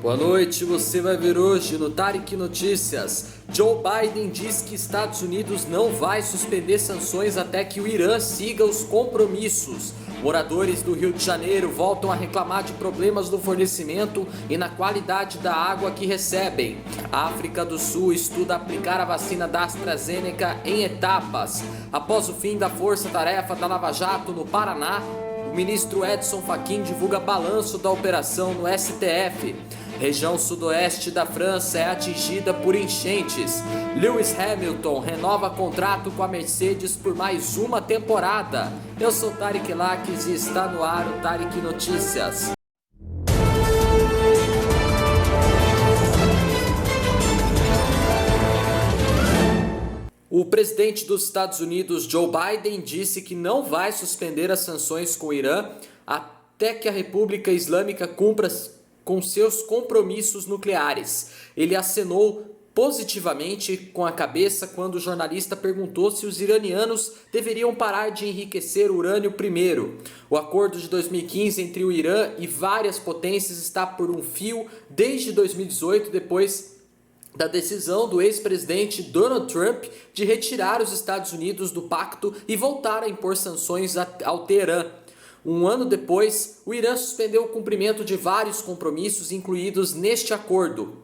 Boa noite, você vai ver hoje no Tarek Notícias. Joe Biden diz que Estados Unidos não vai suspender sanções até que o Irã siga os compromissos. Moradores do Rio de Janeiro voltam a reclamar de problemas no fornecimento e na qualidade da água que recebem. A África do Sul estuda aplicar a vacina da AstraZeneca em etapas. Após o fim da força-tarefa da Lava Jato no Paraná, o ministro Edson Fachin divulga balanço da operação no STF. Região sudoeste da França é atingida por enchentes. Lewis Hamilton renova contrato com a Mercedes por mais uma temporada. Eu sou Tarek Lakes e está no ar o Tarek Notícias. O presidente dos Estados Unidos, Joe Biden, disse que não vai suspender as sanções com o Irã até que a República Islâmica cumpra com seus compromissos nucleares. Ele acenou positivamente com a cabeça quando o jornalista perguntou se os iranianos deveriam parar de enriquecer urânio primeiro. O acordo de 2015 entre o Irã e várias potências está por um fio desde 2018, depois da decisão do ex-presidente Donald Trump de retirar os Estados Unidos do pacto e voltar a impor sanções ao Teherã. Um ano depois, o Irã suspendeu o cumprimento de vários compromissos incluídos neste acordo.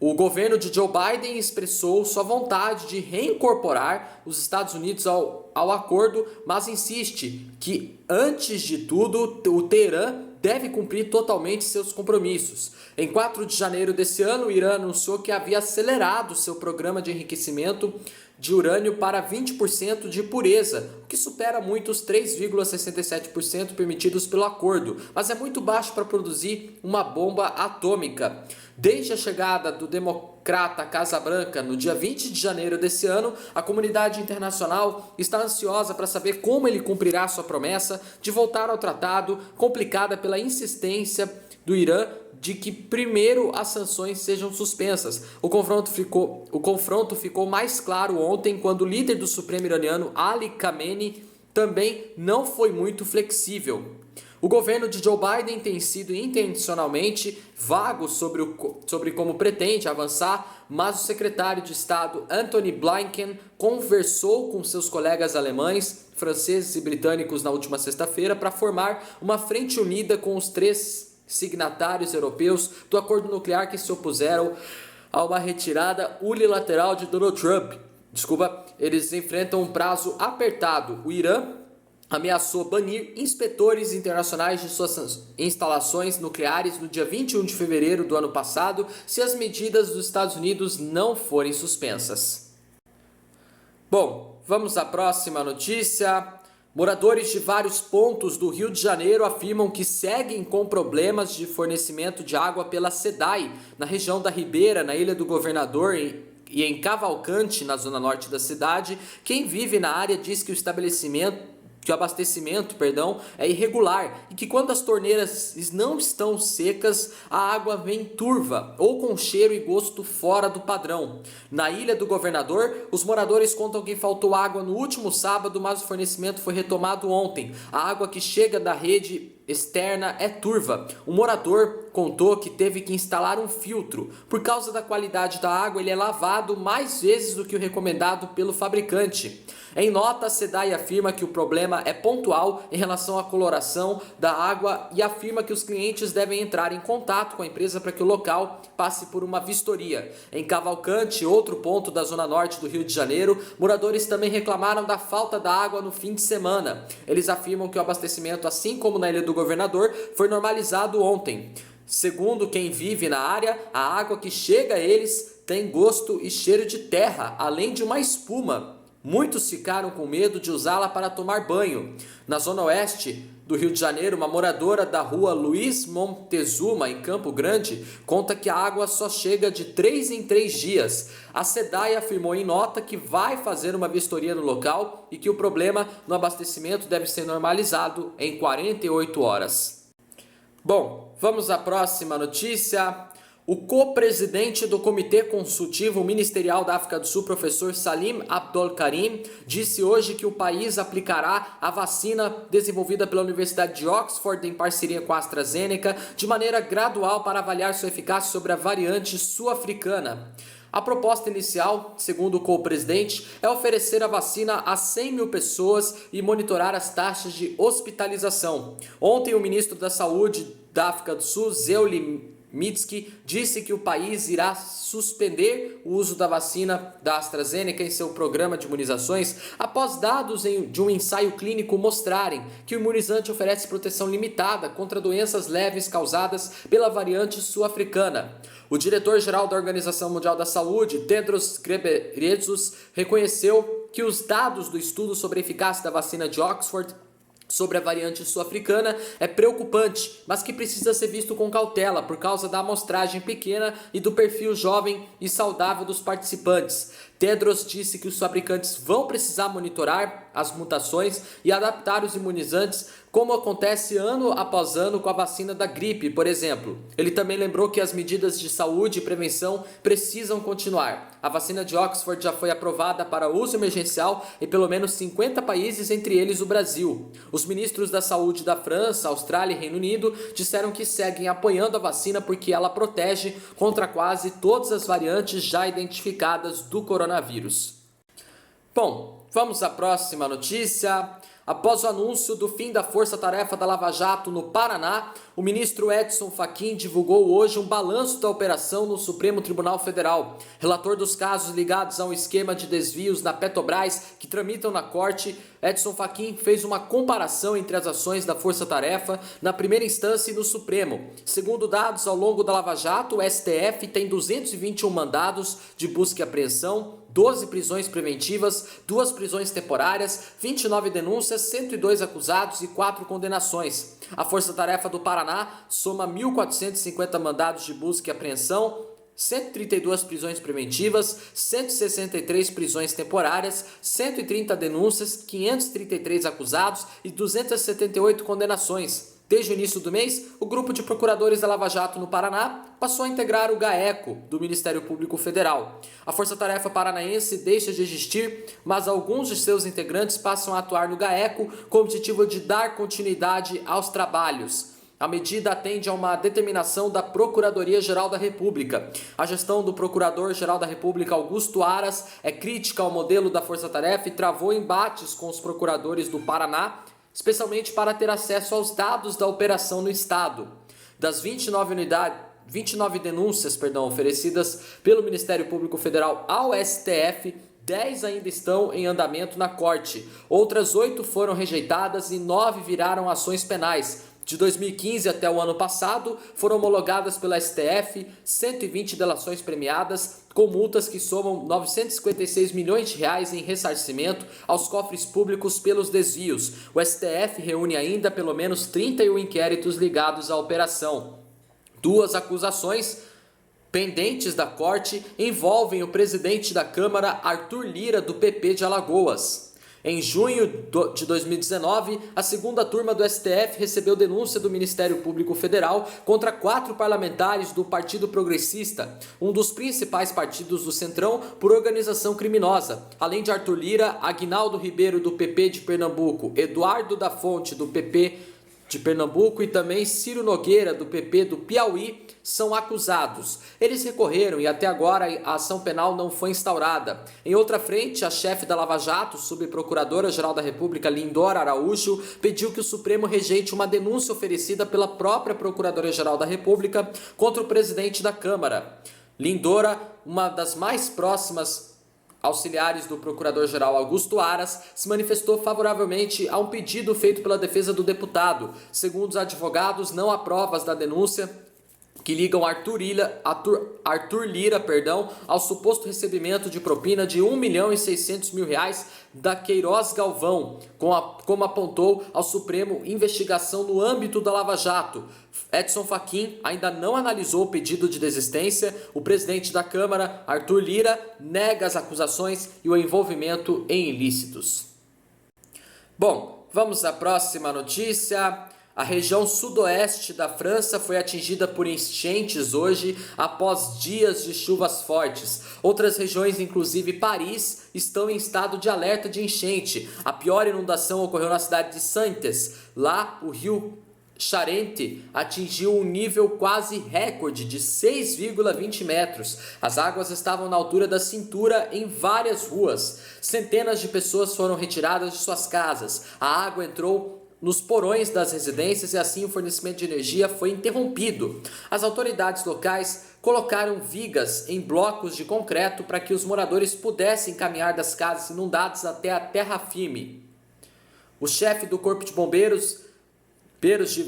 O governo de Joe Biden expressou sua vontade de reincorporar os Estados Unidos ao acordo, mas insiste que, antes de tudo, o Teherã deve cumprir totalmente seus compromissos. Em 4 de janeiro desse ano, o Irã anunciou que havia acelerado seu programa de enriquecimento de urânio para 20% de pureza, o que supera muito os 3,67% permitidos pelo acordo, mas é muito baixo para produzir uma bomba atômica. Desde a chegada do democrata à Casa Branca no dia 20 de janeiro desse ano, a comunidade internacional está ansiosa para saber como ele cumprirá sua promessa de voltar ao tratado, complicada pela insistência do Irã de que primeiro as sanções sejam suspensas. O confronto ficou mais claro ontem quando o líder do Supremo iraniano, Ali Khamenei, também não foi muito flexível. O governo de Joe Biden tem sido intencionalmente vago sobre como pretende avançar, mas o secretário de Estado Antony Blinken conversou com seus colegas alemães, franceses e britânicos na última sexta-feira para formar uma frente unida com os 3 signatários europeus do acordo nuclear que se opuseram a uma retirada unilateral de Donald Trump. Eles enfrentam um prazo apertado. O Irã ameaçou banir inspetores internacionais de suas instalações nucleares no dia 21 de fevereiro do ano passado, se as medidas dos Estados Unidos não forem suspensas. Bom, vamos à próxima notícia. Moradores de vários pontos do Rio de Janeiro afirmam que seguem com problemas de fornecimento de água pela SEDAI, na região da Ribeira, na Ilha do Governador e em Cavalcante, na zona norte da cidade. Quem vive na área diz que o abastecimento é irregular e que quando as torneiras não estão secas, a água vem turva ou com cheiro e gosto fora do padrão. Na Ilha do Governador, os moradores contam que faltou água no último sábado, mas o fornecimento foi retomado ontem. A água que chega da rede externa é turva. O morador contou que teve que instalar um filtro. Por causa da qualidade da água, ele é lavado mais vezes do que o recomendado pelo fabricante. Em nota, a SEDAI afirma que o problema é pontual em relação à coloração da água e afirma que os clientes devem entrar em contato com a empresa para que o local passe por uma vistoria. Em Cavalcante, outro ponto da zona norte do Rio de Janeiro, moradores também reclamaram da falta da água no fim de semana. Eles afirmam que o abastecimento, assim como na Ilha do Governador, foi normalizado ontem. Segundo quem vive na área, a água que chega a eles tem gosto e cheiro de terra, além de uma espuma. Muitos ficaram com medo de usá-la para tomar banho. Na zona oeste do Rio de Janeiro, uma moradora da rua Luiz Montezuma, em Campo Grande, conta que a água só chega de 3 em 3 dias. A SEDAI afirmou em nota que vai fazer uma vistoria no local e que o problema no abastecimento deve ser normalizado em 48 horas. Bom, vamos à próxima notícia. O co-presidente do Comitê Consultivo Ministerial da África do Sul, professor Salim Abdol Karim, disse hoje que o país aplicará a vacina desenvolvida pela Universidade de Oxford em parceria com a AstraZeneca de maneira gradual para avaliar sua eficácia sobre a variante sul-africana. A proposta inicial, segundo o co-presidente, é oferecer a vacina a 100 mil pessoas e monitorar as taxas de hospitalização. Ontem, o ministro da Saúde da África do Sul, Zweli Mtski, disse que o país irá suspender o uso da vacina da AstraZeneca em seu programa de imunizações após dados de um ensaio clínico mostrarem que o imunizante oferece proteção limitada contra doenças leves causadas pela variante sul-africana. O diretor-geral da Organização Mundial da Saúde, Tedros Ghebreyesus, reconheceu que os dados do estudo sobre a eficácia da vacina de Oxford sobre a variante sul-africana é preocupante, mas que precisa ser visto com cautela por causa da amostragem pequena e do perfil jovem e saudável dos participantes. Tedros disse que os fabricantes vão precisar monitorar as mutações e adaptar os imunizantes, como acontece ano após ano com a vacina da gripe, por exemplo. Ele também lembrou que as medidas de saúde e prevenção precisam continuar. A vacina de Oxford já foi aprovada para uso emergencial em pelo menos 50 países, entre eles o Brasil. Os ministros da saúde da França, Austrália e Reino Unido disseram que seguem apoiando a vacina porque ela protege contra quase todas as variantes já identificadas do coronavírus. Bom, vamos à próxima notícia. Após o anúncio do fim da força-tarefa da Lava Jato no Paraná, o ministro Edson Fachin divulgou hoje um balanço da operação no Supremo Tribunal Federal. Relator dos casos ligados a um esquema de desvios na Petrobras que tramitam na corte, Edson Fachin fez uma comparação entre as ações da força-tarefa na primeira instância e no Supremo. Segundo dados, ao longo da Lava Jato, o STF tem 221 mandados de busca e apreensão, 12 prisões preventivas, 2 prisões temporárias, 29 denúncias, 102 acusados e 4 condenações. A Força-Tarefa do Paraná soma 1.450 mandados de busca e apreensão, 132 prisões preventivas, 163 prisões temporárias, 130 denúncias, 533 acusados e 278 condenações. Desde o início do mês, o grupo de procuradores da Lava Jato no Paraná passou a integrar o GAECO do Ministério Público Federal. A Força-Tarefa Paranaense deixa de existir, mas alguns de seus integrantes passam a atuar no GAECO com o objetivo de dar continuidade aos trabalhos. A medida atende a uma determinação da Procuradoria-Geral da República. A gestão do Procurador-Geral da República, Augusto Aras, é crítica ao modelo da Força-Tarefa e travou embates com os procuradores do Paraná, especialmente para ter acesso aos dados da operação no estado. Das 29 denúncias oferecidas pelo Ministério Público Federal ao STF, 10 ainda estão em andamento na corte. Outras 8 foram rejeitadas e 9 viraram ações penais. De 2015 até o ano passado, foram homologadas pela STF 120 delações premiadas, com multas que somam 956 milhões de reais em ressarcimento aos cofres públicos pelos desvios. O STF reúne ainda pelo menos 31 inquéritos ligados à operação. 2 acusações pendentes da corte envolvem o presidente da Câmara, Arthur Lira, do PP de Alagoas. Em junho de 2019, a segunda turma do STF recebeu denúncia do Ministério Público Federal contra 4 parlamentares do Partido Progressista, um dos principais partidos do Centrão, por organização criminosa. Além de Arthur Lira, Aguinaldo Ribeiro, do PP de Pernambuco, Eduardo da Fonte, do PP de Pernambuco, e também Ciro Nogueira, do PP do Piauí, são acusados. Eles recorreram e até agora a ação penal não foi instaurada. Em outra frente, a chefe da Lava Jato, subprocuradora-geral da República, Lindora Araújo, pediu que o Supremo rejeite uma denúncia oferecida pela própria Procuradora-Geral da República contra o presidente da Câmara. Lindora, uma das mais próximas auxiliares do Procurador-Geral Augusto Aras, se manifestou favoravelmente a um pedido feito pela defesa do deputado. Segundo os advogados, não há provas da denúncia que ligam Arthur Lira, ao suposto recebimento de propina de R$1.600.000 da Queiroz Galvão, como apontou ao Supremo investigação no âmbito da Lava Jato. Edson Fachin ainda não analisou o pedido de desistência. O presidente da Câmara, Arthur Lira, nega as acusações e o envolvimento em ilícitos. Bom, vamos à próxima notícia. A região sudoeste da França foi atingida por enchentes hoje após dias de chuvas fortes. Outras regiões, inclusive Paris, estão em estado de alerta de enchente. A pior inundação ocorreu na cidade de Saintes. Lá, o rio Charente atingiu um nível quase recorde de 6,20 metros. As águas estavam na altura da cintura em várias ruas. Centenas de pessoas foram retiradas de suas casas. A água entrou nos porões das residências e assim o fornecimento de energia foi interrompido. As autoridades locais colocaram vigas em blocos de concreto para que os moradores pudessem caminhar das casas inundadas até a terra firme. O chefe do Corpo de Bombeiros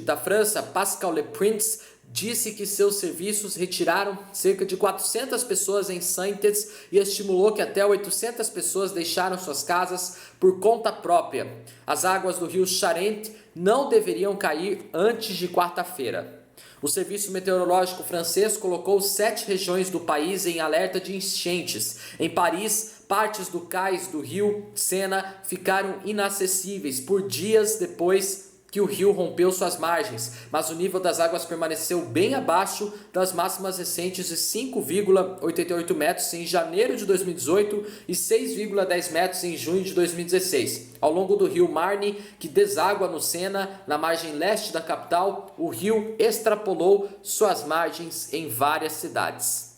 da França, Pascal Leprince, disse que seus serviços retiraram cerca de 400 pessoas em Saintes e estimulou que até 800 pessoas deixaram suas casas por conta própria. As águas do rio Charente não deveriam cair antes de quarta-feira. O Serviço Meteorológico francês colocou 7 regiões do país em alerta de enchentes. Em Paris, partes do cais do rio Sena ficaram inacessíveis por dias depois que o rio rompeu suas margens, mas o nível das águas permaneceu bem abaixo das máximas recentes de 5,88 metros em janeiro de 2018 e 6,10 metros em junho de 2016. Ao longo do rio Marne, que deságua no Sena, na margem leste da capital, o rio extrapolou suas margens em várias cidades.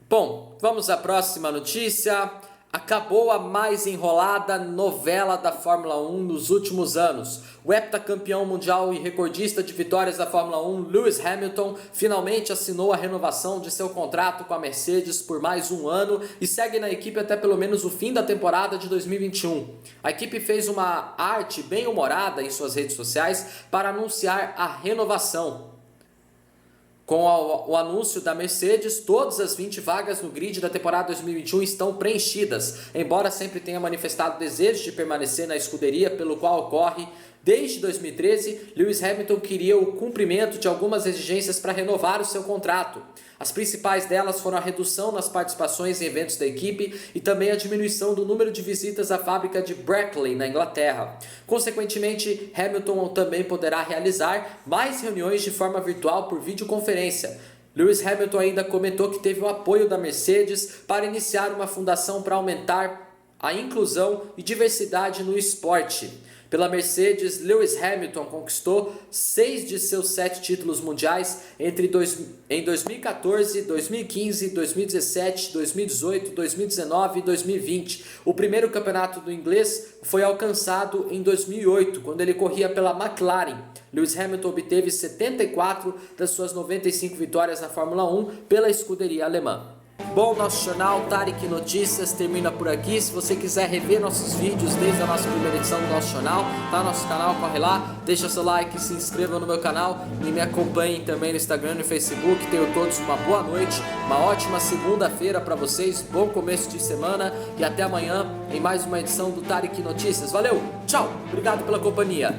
Bom, vamos à próxima notícia. Acabou a mais enrolada novela da Fórmula 1 nos últimos anos. O heptacampeão mundial e recordista de vitórias da Fórmula 1, Lewis Hamilton, finalmente assinou a renovação de seu contrato com a Mercedes por mais um ano e segue na equipe até pelo menos o fim da temporada de 2021. A equipe fez uma arte bem humorada em suas redes sociais para anunciar a renovação. Com o anúncio da Mercedes, todas as 20 vagas no grid da temporada 2021 estão preenchidas. Embora sempre tenha manifestado desejo de permanecer na escuderia pelo qual corre desde 2013, Lewis Hamilton queria o cumprimento de algumas exigências para renovar o seu contrato. As principais delas foram a redução nas participações em eventos da equipe e também a diminuição do número de visitas à fábrica de Brackley, na Inglaterra. Consequentemente, Hamilton também poderá realizar mais reuniões de forma virtual por videoconferência. Lewis Hamilton ainda comentou que teve o apoio da Mercedes para iniciar uma fundação para aumentar a inclusão e diversidade no esporte. Pela Mercedes, Lewis Hamilton conquistou 6 de seus 7 títulos mundiais em 2014, 2015, 2017, 2018, 2019 e 2020. O primeiro campeonato do inglês foi alcançado em 2008, quando ele corria pela McLaren. Lewis Hamilton obteve 74 das suas 95 vitórias na Fórmula 1 pela escuderia alemã. Bom, nosso jornal Tarek Notícias termina por aqui. Se você quiser rever nossos vídeos desde a nossa primeira edição do nosso jornal, tá no nosso canal, corre lá, deixa seu like, se inscreva no meu canal e me acompanhem também no Instagram e no Facebook. Tenham todos uma boa noite, uma ótima segunda-feira para vocês, bom começo de semana e até amanhã em mais uma edição do Tarek Notícias. Valeu, tchau, obrigado pela companhia.